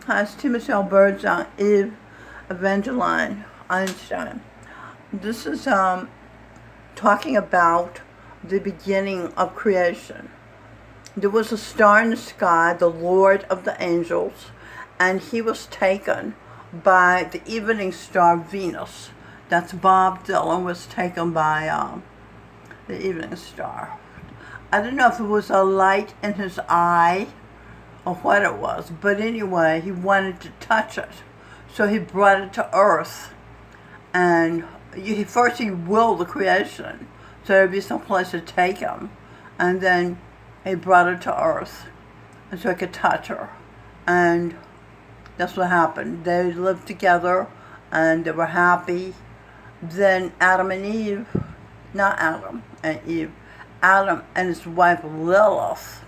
Hi, it's Timothy Birds on EvEinstein. This is talking about the beginning of creation. There was a star in the sky, the Lord of the angels, and he was taken by the evening star Venus. That's Bob Dylan was taken by the evening star. I don't know if it was a light in his eye or what it was, but anyway, he wanted to touch it. So he brought it to earth, and first he willed the creation, so there'd be some place to take him, and then he brought it to earth, and so he could touch her, and that's what happened. They lived together, and they were happy. Then Adam and Eve, not Adam and Eve, Adam and his wife Lilith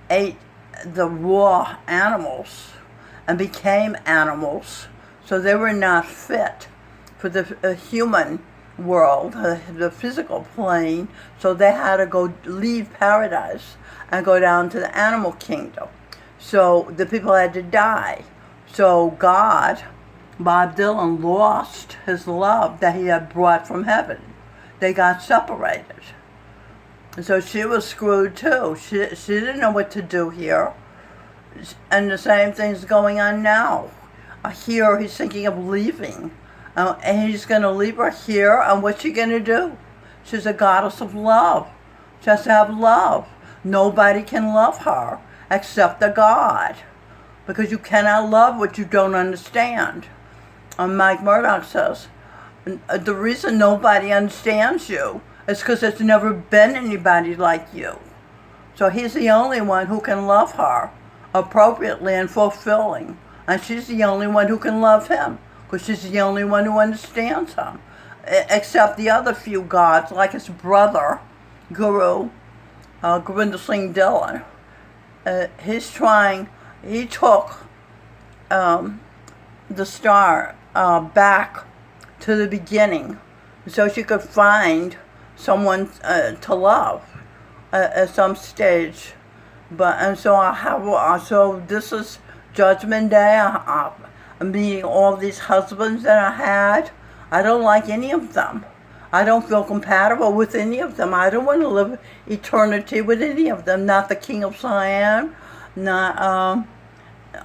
ate the raw animals and became animals, so they were not fit for the human world, the physical plane, so they had to go leave paradise and go down to the animal kingdom. So the people had to die. So God, Bob Dylan, lost his love that he had brought from heaven. They got separated. And so she was screwed too. She didn't know what to do here. And the same thing's going on now. Here he's thinking of leaving. And he's going to leave her here. And what's she going to do? She's a goddess of love. She has to have love. Nobody can love her except the God. Because you cannot love what you don't understand. Mike Murdoch says, the reason nobody understands you is because there's never been anybody like you. So he's the only one who can love her appropriately and fulfilling. And she's the only one who can love him, because she's the only one who understands him. Except the other few gods, like his brother, Guru, Singh Dylan. He took the star back to the beginning so she could find someone to love at some stage. So this is Judgment Day. I'm meeting all these husbands that I had. I don't like any of them. I don't feel compatible with any of them. I don't want to live eternity with any of them. Not the King of Siam, not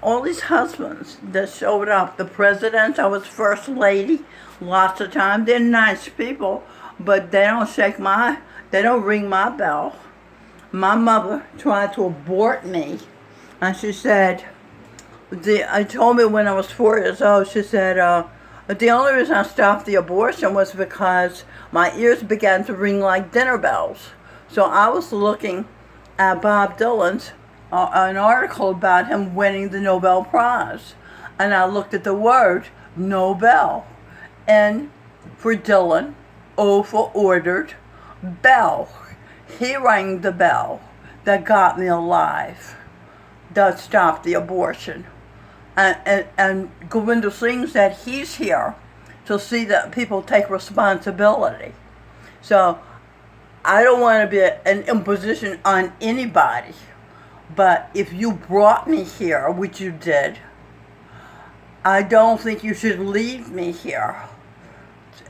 all these husbands that showed up. The president, I was first lady lots of times. They're nice people, but they don't ring my bell. My mother tried to abort me, and she said, I told me when I was 4 years old, she said, the only reason I stopped the abortion was because my ears began to ring like dinner bells. So I was looking at Bob Dylan's, an article about him winning the Nobel Prize. And I looked at the word Nobel. N for Dylan, O for ordered, bell. He rang the bell that got me alive, that stopped the abortion. And Govinda Singh said he's here to see that people take responsibility. So I don't want to be an imposition on anybody, but if you brought me here, which you did, I don't think you should leave me here.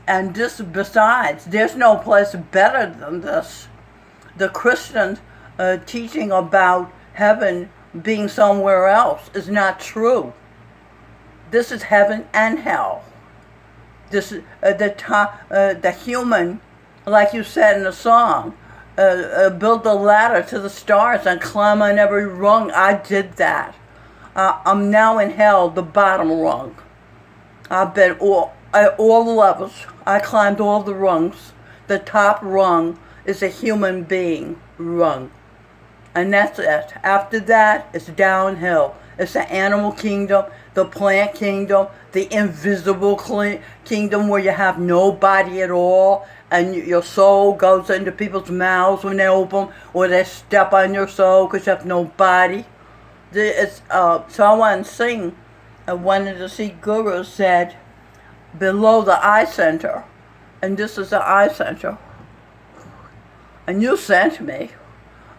And this, besides, there's no place better than this. The Christian teaching about heaven being somewhere else is not true. This is heaven and hell. This is the human, like you said in the song, build a ladder to the stars and climb on every rung. I did that. I'm now in hell, the bottom rung. I've been at all the levels. I climbed all the rungs. The top rung is a human being rung. And that's it. After that, it's downhill. It's the animal kingdom, the plant kingdom, the invisible kingdom where you have no body at all, and your soul goes into people's mouths when they open, or they step on your soul because you have no body. So I wanted to sing. I wanted to see Guru said, below the eye center, and this is the eye center. And you sent me.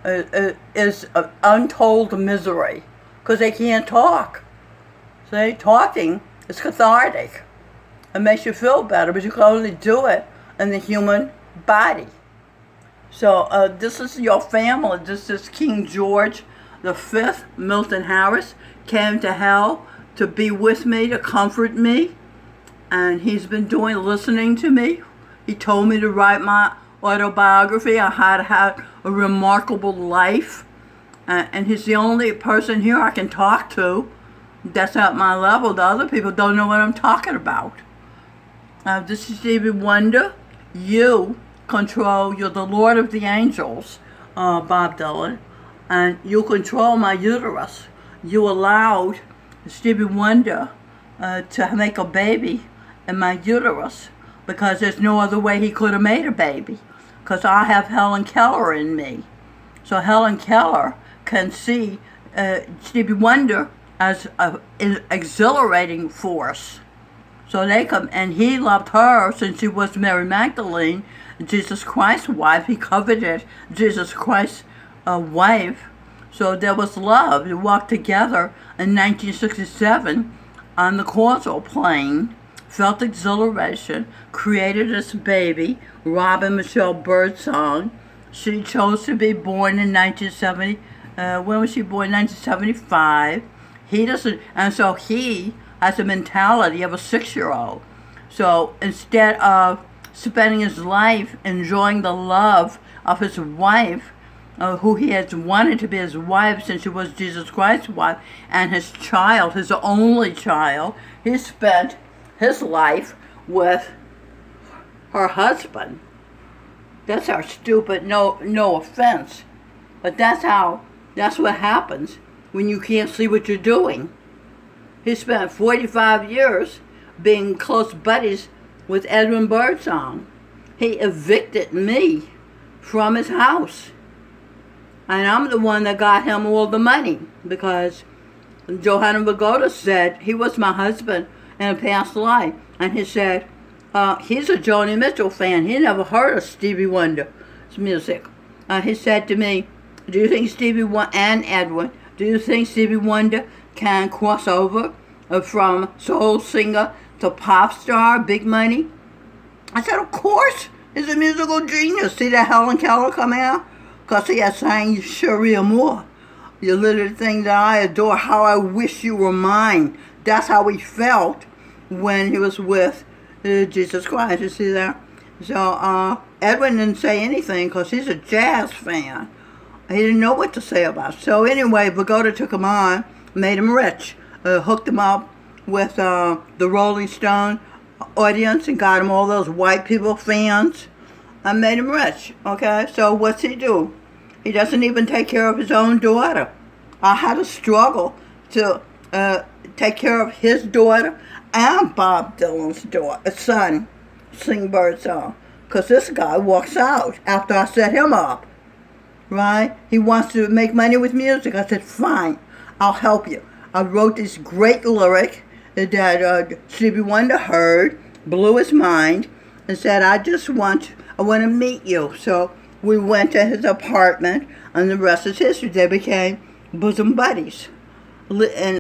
Is untold misery because they can't talk. See, talking is cathartic. It makes you feel better, but you can only do it in the human body. So this is your family. This is King George V. Milton Harris came to hell to be with me, to comfort me. And he's been listening to me. He told me to write my autobiography on how to have a remarkable life. And he's the only person here I can talk to that's at my level. The other people don't know what I'm talking about. This is Stevie Wonder. You control, you're the Lord of the Angels, Bob Dylan. And you control my uterus. You allowed Stevie Wonder to make a baby in my uterus because there's no other way he could have made a baby, because I have Helen Keller in me. So Helen Keller can see Stevie Wonder as an exhilarating force. So they come, and he loved her since she was Mary Magdalene, Jesus Christ's wife. He coveted Jesus Christ's wife. So there was love. They walked together in 1967 on the causal plane, felt exhilaration, created this baby, Robin Michelle Birdsong. She chose to be born in 1970. When was she born? 1975. He doesn't, and so he has the mentality of a 6-year-old. So instead of spending his life enjoying the love of his wife, who he has wanted to be his wife since she was Jesus Christ's wife, and his child, his only child, he spent his life with her husband. That's our stupid, no offense, but that's what happens when you can't see what you're doing. He spent 45 years being close buddies with Edwin Birdsong. He evicted me from his house. And I'm the one that got him all the money, because Johanna Vagoda said he was my husband in a past life. And he said, he's a Joni Mitchell fan. He never heard of Stevie Wonder's music. He said to me, do you think Stevie Wonder, and Edwin, do you think Stevie Wonder can cross over from soul singer to pop star, big money? I said, of course. He's a musical genius. See that Helen Keller coming out? Because he has sang Cherie Amour. You little thing that I adore, how I wish you were mine. That's how he felt when he was with Jesus Christ. You see that? So Edwin didn't say anything because he's a jazz fan. He didn't know what to say about it. So anyway, Vagoda took him on, made him rich, hooked him up with the Rolling Stone audience and got him all those white people fans. I made him rich, okay? So what's he do? He doesn't even take care of his own daughter. I had to struggle to take care of his daughter and Bob Dylan's son, sing Birdsong. Because this guy walks out after I set him up, right? He wants to make money with music. I said, fine, I'll help you. I wrote this great lyric that Stevie Wonder heard, blew his mind, and said, I want to meet you. So we went to his apartment, and the rest is history. They became bosom buddies. And